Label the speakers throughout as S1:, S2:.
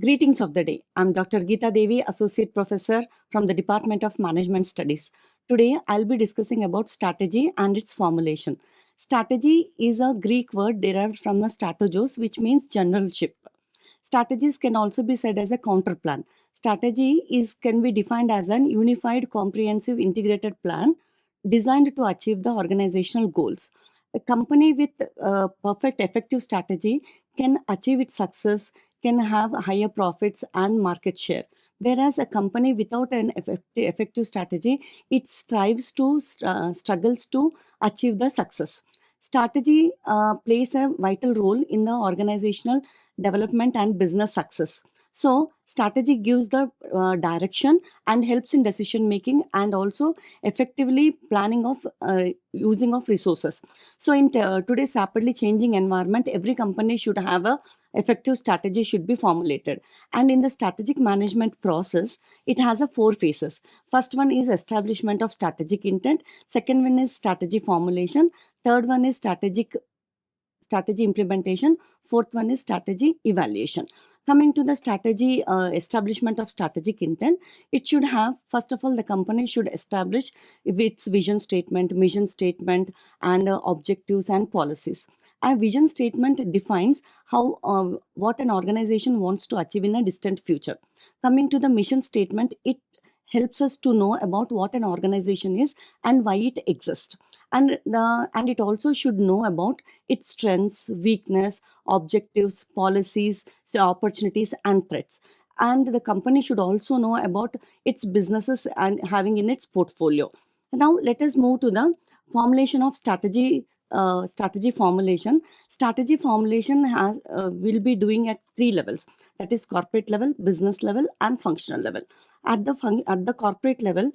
S1: Greetings of the day. I'm Dr. Geeta Devi, Associate Professor from the Department of Management Studies. Today, I'll be discussing about strategy and its formulation. Strategy is a Greek word derived from a strategos, which means generalship. Strategies can also be said as a counter plan. Strategy can be defined as an unified, comprehensive, integrated plan designed to achieve the organizational goals. A company with perfect, effective strategy can achieve its success, can have higher profits and market share. Whereas a company without an effective strategy, it struggles to achieve the success. Strategy plays a vital role in the organizational development and business success. So strategy gives the direction and helps in decision making and also effectively planning of using of resources. So in today's rapidly changing environment, every company should have a effective strategy should be formulated. And in the strategic management process, it has a four phases. First one is establishment of strategic intent. Second one is strategy formulation. Third one is strategy implementation. Fourth one is strategy evaluation. Coming to the strategy establishment of strategic intent, it should have, first of all, the company should establish its vision statement, mission statement, and objectives and policies. A vision statement defines how what an organization wants to achieve in a distant future. Coming to the mission statement, it helps us to know about what an organization is and why it exists. And it also should know about its strengths, weakness, objectives, policies, so opportunities, and threats. And the company should also know about its businesses and having in its portfolio. Now, let us move to the formulation of strategy. Strategy formulation. Strategy formulation has will be doing at three levels. That is corporate level, business level, and functional level. At the corporate level,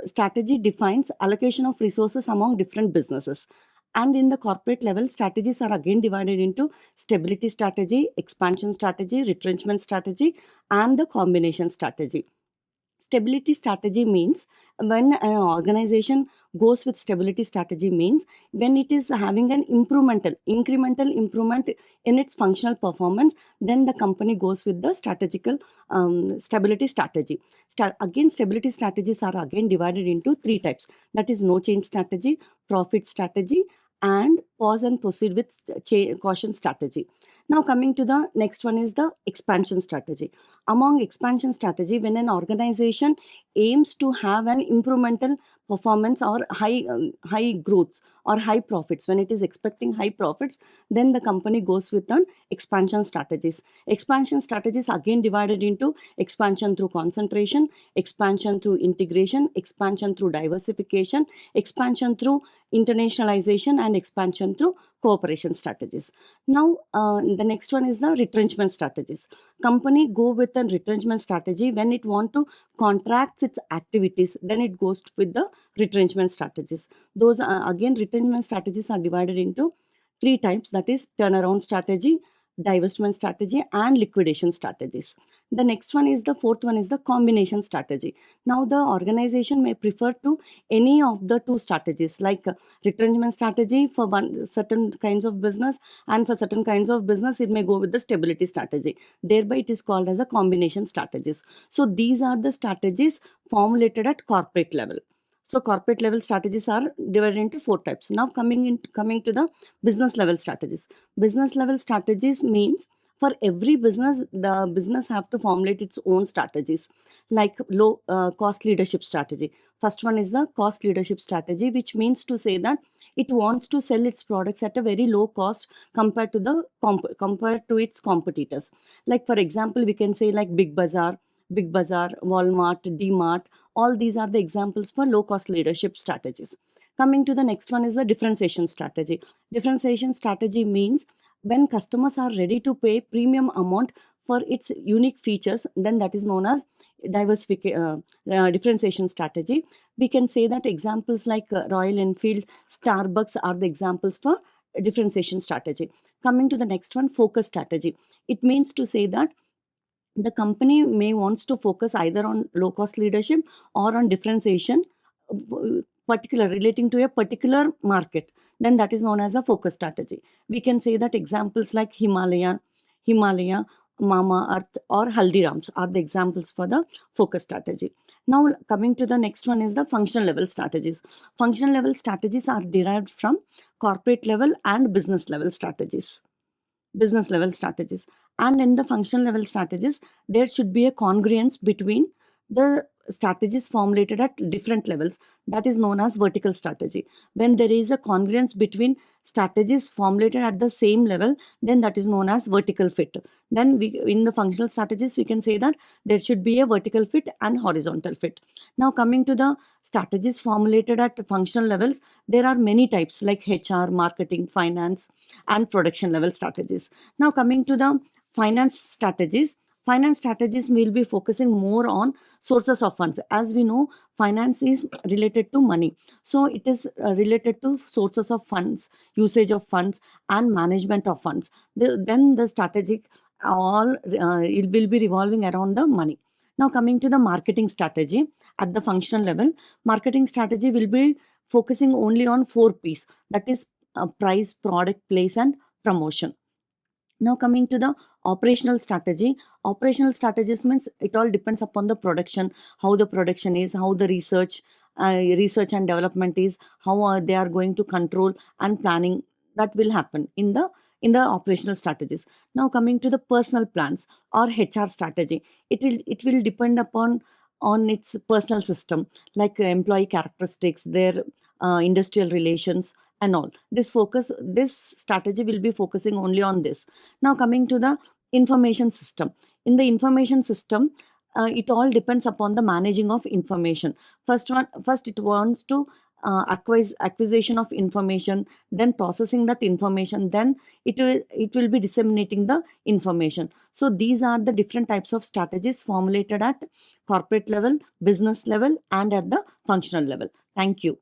S1: strategy defines allocation of resources among different businesses. And in the corporate level, strategies are again divided into stability strategy, expansion strategy, retrenchment strategy, and the combination strategy. Stability strategy means when an organization goes with stability strategy means when it is having an incremental improvement in its functional performance, then the company goes with the strategical stability strategy. Again, stability strategies are again divided into three types. That is no change strategy, profit strategy, and pause and proceed with caution strategy. Now coming to the next one is the expansion strategy. Among expansion strategy, when an organization aims to have an incremental performance or high growths or high profits, when it is expecting high profits, then the company goes with an expansion strategies. Expansion strategies again divided into expansion through concentration, expansion through integration, expansion through diversification, expansion through internationalization, and expansion through cooperation strategies. Now the next one is the retrenchment strategies. Company go with a retrenchment strategy when it want to contract its activities, then it goes with the retrenchment strategies. Those again, retrenchment strategies are divided into three types, that is turnaround strategy, divestment strategy, and liquidation strategies. The next one is the fourth one is the combination strategy. Now the organization may prefer to any of the two strategies, like retrenchment strategy for one certain kinds of business, and for certain kinds of business it may go with the stability strategy. Thereby it is called as a combination strategies. So these are the strategies formulated at corporate level. So corporate level strategies are divided into four types. Now coming to the business level strategies. Business level strategies means for every business, the business have to formulate its own strategies, like low cost leadership strategy. First one is the cost leadership strategy, which means to say that it wants to sell its products at a very low cost compared to its competitors. Like for example, we can say like Big Bazaar, Walmart, DMart. All these are the examples for low cost leadership strategies. Coming to the next one is the differentiation strategy. Differentiation strategy means when customers are ready to pay premium amount for its unique features, then that is known as differentiation strategy. We can say that examples like Royal Enfield, Starbucks are the examples for differentiation strategy. Coming to the next one, focus strategy. It means to say that the company may wants to focus either on low cost leadership or on differentiation particular relating to a particular market, then that is known as a focus strategy. We can say that examples like Himalaya Mama Earth or Haldirams are the examples for the focus strategy. Now coming to the next one is the functional level strategies. Functional level strategies are derived from corporate level and business level strategies. And in the functional level strategies, there should be a congruence between the strategies formulated at different levels. That is known as vertical strategy. When there is a congruence between strategies formulated at the same level, then that is known as vertical fit. Then in the functional strategies, we can say that there should be a vertical fit and horizontal fit. Now coming to the strategies formulated at functional levels, there are many types like HR, marketing, finance, and production level strategies. Now coming to the finance strategies, will be focusing more on sources of funds. As we know, finance is related to money, so it is related to sources of funds, usage of funds, and management of funds. Then the strategic all it will be revolving around the money. Now coming to the marketing strategy at the functional level, marketing strategy will be focusing only on 4 P's, that is price, product, place, and promotion. Now coming to the operational strategy. Operational strategies means it all depends upon the production, how the production is, how the research and development is, how they are going to control and planning. That will happen in the operational strategies. Now coming to the personal plans or HR strategy, it will depend upon on its personal system, like employee characteristics, their industrial relations, and all. This strategy will be focusing only on this. Now coming to the information system. In the information system, it all depends upon the managing of information. First it wants to acquisition of information, then processing that information, then it will be disseminating the information. So these are the different types of strategies formulated at corporate level, business level, and at the functional level. Thank you.